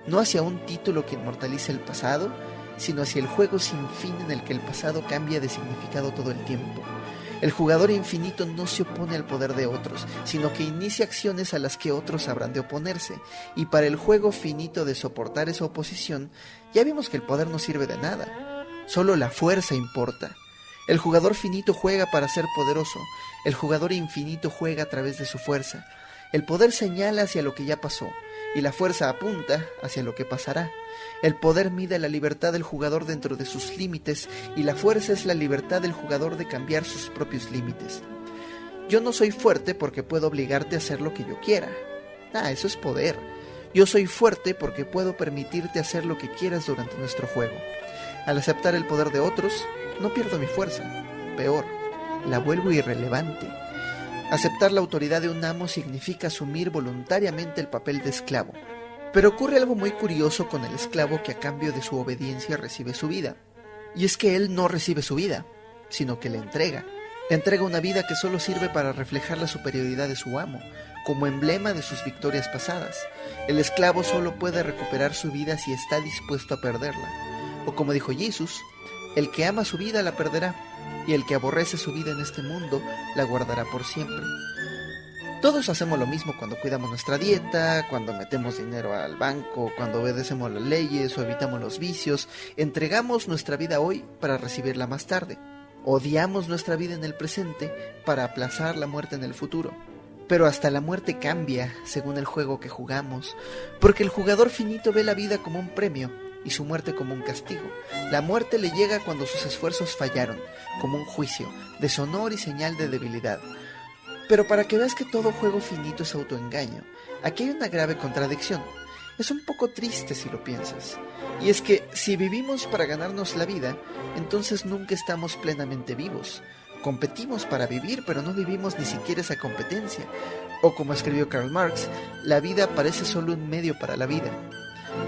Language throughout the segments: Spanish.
no hacia un título que inmortalice el pasado, sino hacia el juego sin fin en el que el pasado cambia de significado todo el tiempo. El jugador infinito no se opone al poder de otros, sino que inicia acciones a las que otros habrán de oponerse, y para el juego finito de soportar esa oposición, ya vimos que el poder no sirve de nada, solo la fuerza importa. El jugador finito juega para ser poderoso, el jugador infinito juega a través de su fuerza. El poder señala hacia lo que ya pasó, y la fuerza apunta hacia lo que pasará. El poder mide la libertad del jugador dentro de sus límites, y la fuerza es la libertad del jugador de cambiar sus propios límites. Yo no soy fuerte porque puedo obligarte a hacer lo que yo quiera. Eso es poder. Yo soy fuerte porque puedo permitirte hacer lo que quieras durante nuestro juego. Al aceptar el poder de otros, no pierdo mi fuerza. Peor, la vuelvo irrelevante. Aceptar la autoridad de un amo significa asumir voluntariamente el papel de esclavo. Pero ocurre algo muy curioso con el esclavo que a cambio de su obediencia recibe su vida. Y es que él no recibe su vida, sino que le entrega. Le entrega una vida que solo sirve para reflejar la superioridad de su amo, como emblema de sus victorias pasadas. El esclavo solo puede recuperar su vida si está dispuesto a perderla. O como dijo Jesús, el que ama su vida la perderá, y el que aborrece su vida en este mundo la guardará por siempre. Todos hacemos lo mismo cuando cuidamos nuestra dieta, cuando metemos dinero al banco, cuando obedecemos las leyes o evitamos los vicios. Entregamos nuestra vida hoy para recibirla más tarde. Odiamos nuestra vida en el presente para aplazar la muerte en el futuro. Pero hasta la muerte cambia según el juego que jugamos, porque el jugador finito ve la vida como un premio y su muerte como un castigo. La muerte le llega cuando sus esfuerzos fallaron, como un juicio, deshonor y señal de debilidad. Pero para que veas que todo juego finito es autoengaño, aquí hay una grave contradicción. Es un poco triste si lo piensas. Y es que si vivimos para ganarnos la vida, entonces nunca estamos plenamente vivos. Competimos para vivir, pero no vivimos ni siquiera esa competencia. O como escribió Karl Marx, la vida parece solo un medio para la vida.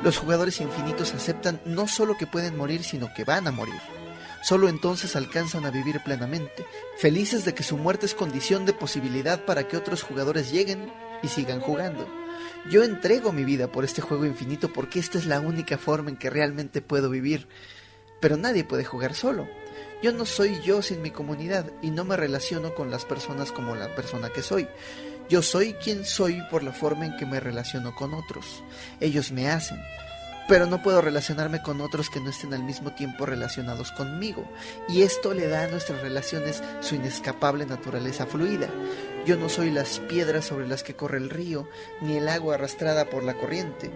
Los jugadores infinitos aceptan no solo que pueden morir, sino que van a morir. Solo entonces alcanzan a vivir plenamente, felices de que su muerte es condición de posibilidad para que otros jugadores lleguen y sigan jugando. Yo entrego mi vida por este juego infinito porque esta es la única forma en que realmente puedo vivir. Pero nadie puede jugar solo. Yo no soy yo sin mi comunidad y no me relaciono con las personas como la persona que soy. Yo soy quien soy por la forma en que me relaciono con otros. Ellos me hacen. Pero no puedo relacionarme con otros que no estén al mismo tiempo relacionados conmigo, y esto le da a nuestras relaciones su inescapable naturaleza fluida. Yo no soy las piedras sobre las que corre el río, ni el agua arrastrada por la corriente.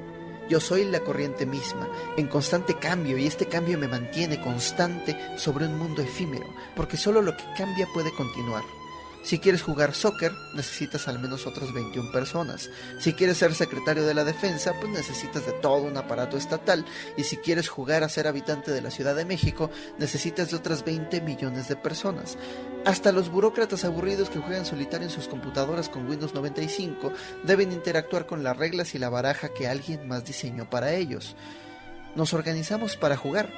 Yo soy la corriente misma, en constante cambio, y este cambio me mantiene constante sobre un mundo efímero, porque solo lo que cambia puede continuar. Si quieres jugar soccer, necesitas al menos otras 21 personas. Si quieres ser secretario de la defensa, pues necesitas de todo un aparato estatal. Y si quieres jugar a ser habitante de la Ciudad de México, necesitas de otras 20 millones de personas. Hasta los burócratas aburridos que juegan solitario en sus computadoras con Windows 95 deben interactuar con las reglas y la baraja que alguien más diseñó para ellos. Nos organizamos para jugar.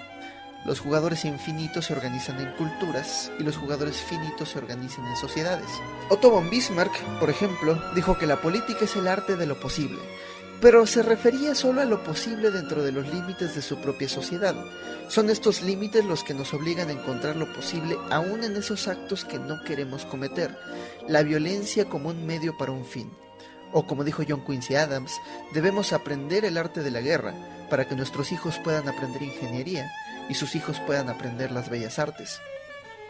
Los jugadores infinitos se organizan en culturas y los jugadores finitos se organizan en sociedades. Otto von Bismarck, por ejemplo, dijo que la política es el arte de lo posible, pero se refería solo a lo posible dentro de los límites de su propia sociedad. Son estos límites los que nos obligan a encontrar lo posible aún en esos actos que no queremos cometer, la violencia como un medio para un fin. O como dijo John Quincy Adams, debemos aprender el arte de la guerra para que nuestros hijos puedan aprender ingeniería y sus hijos puedan aprender las bellas artes.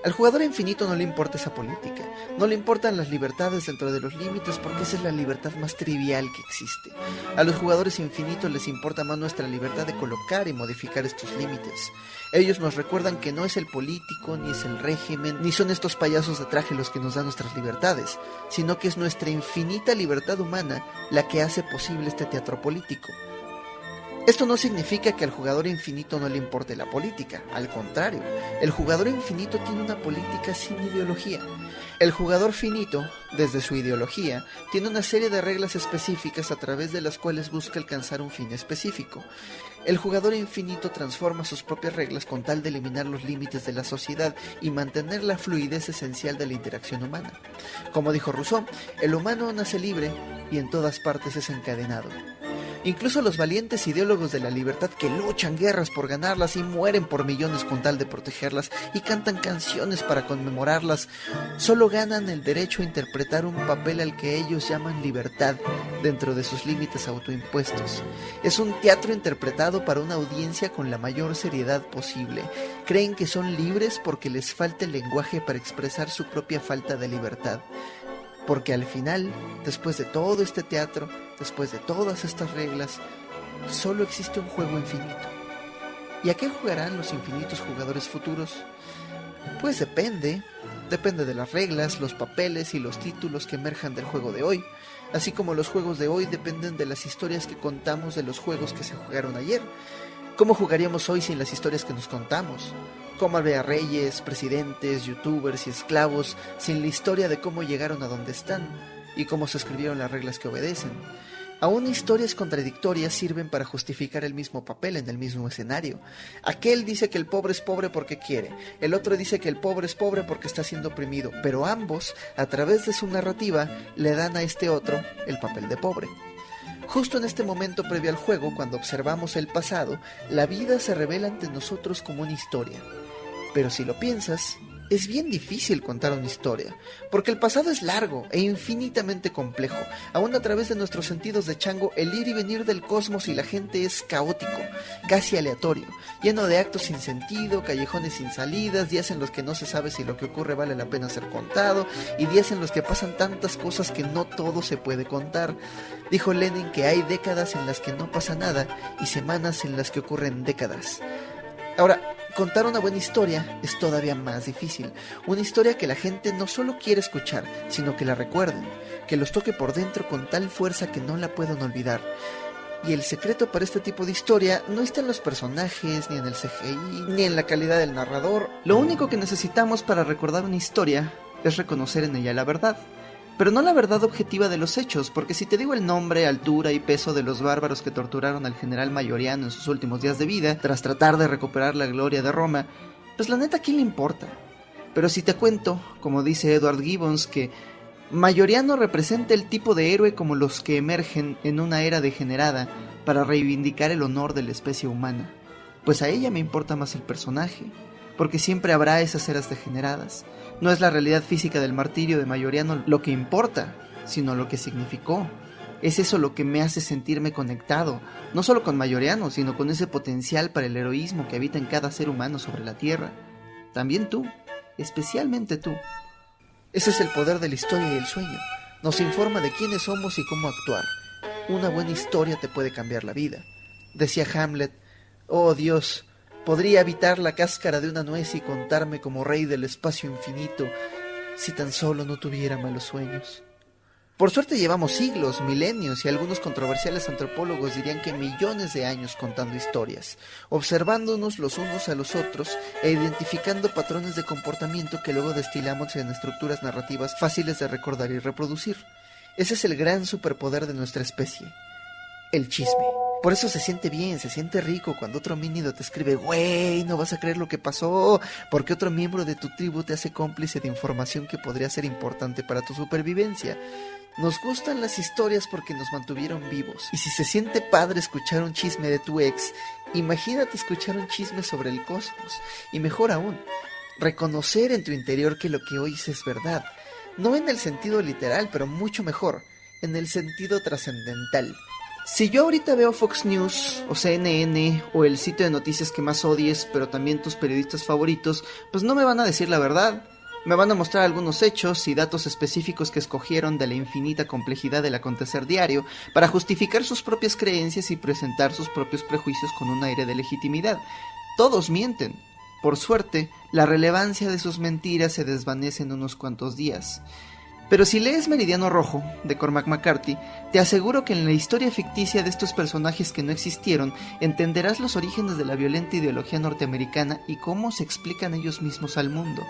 Al jugador infinito no le importa esa política, no le importan las libertades dentro de los límites porque esa es la libertad más trivial que existe. A los jugadores infinitos les importa más nuestra libertad de colocar y modificar estos límites. Ellos nos recuerdan que no es el político, ni es el régimen, ni son estos payasos de traje los que nos dan nuestras libertades, sino que es nuestra infinita libertad humana la que hace posible este teatro político. Esto no significa que al jugador infinito no le importe la política, al contrario, el jugador infinito tiene una política sin ideología. El jugador finito, desde su ideología, tiene una serie de reglas específicas a través de las cuales busca alcanzar un fin específico. El jugador infinito transforma sus propias reglas con tal de eliminar los límites de la sociedad y mantener la fluidez esencial de la interacción humana. Como dijo Rousseau, el humano nace libre y en todas partes es encadenado. Incluso los valientes ideólogos de la libertad que luchan guerras por ganarlas y mueren por millones con tal de protegerlas y cantan canciones para conmemorarlas, solo ganan el derecho a interpretar un papel al que ellos llaman libertad dentro de sus límites autoimpuestos. Es un teatro interpretado para una audiencia con la mayor seriedad posible. Creen que son libres porque les falta el lenguaje para expresar su propia falta de libertad. Porque al final, después de todo este teatro, después de todas estas reglas, solo existe un juego infinito. ¿Y a qué jugarán los infinitos jugadores futuros? Pues depende de las reglas, los papeles y los títulos que emerjan del juego de hoy, así como los juegos de hoy dependen de las historias que contamos de los juegos que se jugaron ayer. ¿Cómo jugaríamos hoy sin las historias que nos contamos? ¿Cómo habría reyes, presidentes, youtubers y esclavos sin la historia de cómo llegaron a donde están y cómo se escribieron las reglas que obedecen? Aún historias contradictorias sirven para justificar el mismo papel en el mismo escenario. Aquel dice que el pobre es pobre porque quiere, el otro dice que el pobre es pobre porque está siendo oprimido, pero ambos, a través de su narrativa, le dan a este otro el papel de pobre. Justo en este momento previo al juego, cuando observamos el pasado, la vida se revela ante nosotros como una historia. Pero si lo piensas, es bien difícil contar una historia, porque el pasado es largo e infinitamente complejo. Aún a través de nuestros sentidos de chango, el ir y venir del cosmos y la gente es caótico, casi aleatorio, lleno de actos sin sentido, callejones sin salidas, días en los que no se sabe si lo que ocurre vale la pena ser contado, y días en los que pasan tantas cosas que no todo se puede contar. Dijo Lenin que hay décadas en las que no pasa nada y semanas en las que ocurren décadas. Ahora, contar una buena historia es todavía más difícil. Una historia que la gente no solo quiere escuchar, sino que la recuerden, que los toque por dentro con tal fuerza que no la puedan olvidar. Y el secreto para este tipo de historia no está en los personajes, ni en el CGI, ni en la calidad del narrador. Lo único que necesitamos para recordar una historia es reconocer en ella la verdad. Pero no la verdad objetiva de los hechos, porque si te digo el nombre, altura y peso de los bárbaros que torturaron al general Mayoriano en sus últimos días de vida, tras tratar de recuperar la gloria de Roma, pues la neta, ¿a quién le importa? Pero si te cuento, como dice Edward Gibbons, que Mayoriano representa el tipo de héroe como los que emergen en una era degenerada para reivindicar el honor de la especie humana, pues a ella me importa más el personaje, porque siempre habrá esas eras degeneradas. No es la realidad física del martirio de Mayoriano lo que importa, sino lo que significó. Es eso lo que me hace sentirme conectado, no solo con Mayoriano, sino con ese potencial para el heroísmo que habita en cada ser humano sobre la tierra. También tú, especialmente tú. Ese es el poder de la historia y el sueño. Nos informa de quiénes somos y cómo actuar. Una buena historia te puede cambiar la vida. Decía Hamlet, oh Dios, podría habitar la cáscara de una nuez y contarme como rey del espacio infinito, si tan solo no tuviera malos sueños. Por suerte llevamos siglos, milenios y algunos controversiales antropólogos dirían que millones de años contando historias, observándonos los unos a los otros e identificando patrones de comportamiento que luego destilamos en estructuras narrativas fáciles de recordar y reproducir. Ese es el gran superpoder de nuestra especie, el chisme. Por eso se siente bien, se siente rico cuando otro homínido te escribe, güey, no vas a creer lo que pasó, porque otro miembro de tu tribu te hace cómplice de información que podría ser importante para tu supervivencia. Nos gustan las historias porque nos mantuvieron vivos. Y si se siente padre escuchar un chisme de tu ex, imagínate escuchar un chisme sobre el cosmos. Y mejor aún, reconocer en tu interior que lo que oyes es verdad. No en el sentido literal, pero mucho mejor, en el sentido trascendental. Si yo ahorita veo Fox News o CNN o el sitio de noticias que más odies, pero también tus periodistas favoritos, pues no me van a decir la verdad. Me van a mostrar algunos hechos y datos específicos que escogieron de la infinita complejidad del acontecer diario para justificar sus propias creencias y presentar sus propios prejuicios con un aire de legitimidad. Todos mienten. Por suerte, la relevancia de sus mentiras se desvanece en unos cuantos días. Pero si lees Meridiano Rojo, de Cormac McCarthy, te aseguro que en la historia ficticia de estos personajes que no existieron, entenderás los orígenes de la violenta ideología norteamericana y cómo se explican ellos mismos al mundo.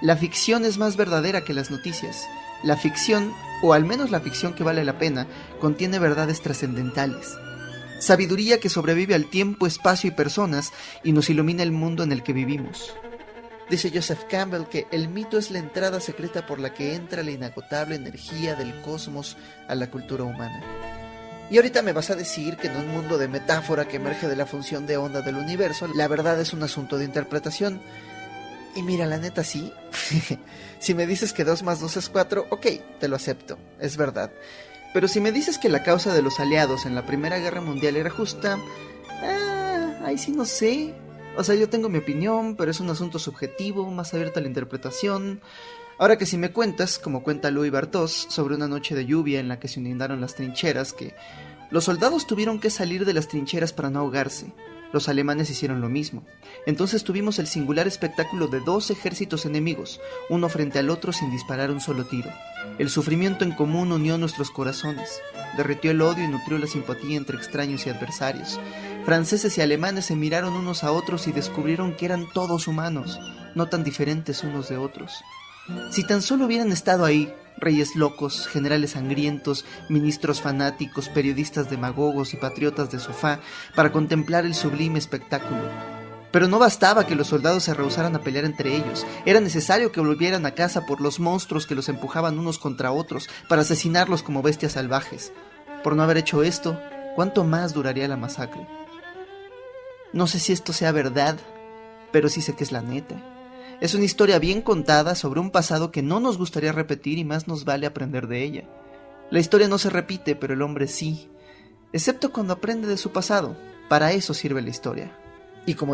La ficción es más verdadera que las noticias. La ficción, o al menos la ficción que vale la pena, contiene verdades trascendentales. Sabiduría que sobrevive al tiempo, espacio y personas y nos ilumina el mundo en el que vivimos. Dice Joseph Campbell que el mito es la entrada secreta por la que entra la inagotable energía del cosmos a la cultura humana. Y ahorita me vas a decir que en un mundo de metáfora que emerge de la función de onda del universo, la verdad es un asunto de interpretación. Y mira, la neta sí. Si me dices que 2 más 2 es 4, ok, te lo acepto, es verdad. Pero si me dices que la causa de los aliados en la Primera Guerra Mundial era justa, ahí sí no sé. O sea, yo tengo mi opinión, pero es un asunto subjetivo, más abierto a la interpretación. Ahora que si me cuentas, como cuenta Louis Bartos, sobre una noche de lluvia en la que se inundaron las trincheras, que los soldados tuvieron que salir de las trincheras para no ahogarse. Los alemanes hicieron lo mismo. Entonces tuvimos el singular espectáculo de 2 ejércitos enemigos, uno frente al otro sin disparar un solo tiro. El sufrimiento en común unió nuestros corazones, derritió el odio y nutrió la simpatía entre extraños y adversarios. Franceses y alemanes se miraron unos a otros y descubrieron que eran todos humanos, no tan diferentes unos de otros. Si tan solo hubieran estado ahí, reyes locos, generales sangrientos, ministros fanáticos, periodistas demagogos y patriotas de sofá, para contemplar el sublime espectáculo. Pero no bastaba que los soldados se rehusaran a pelear entre ellos, era necesario que volvieran a casa por los monstruos que los empujaban unos contra otros, para asesinarlos como bestias salvajes. Por no haber hecho esto, ¿cuánto más duraría la masacre? No sé si esto sea verdad, pero sí sé que es la neta. Es una historia bien contada sobre un pasado que no nos gustaría repetir y más nos vale aprender de ella. La historia no se repite, pero el hombre sí, excepto cuando aprende de su pasado. Para eso sirve la historia. Y como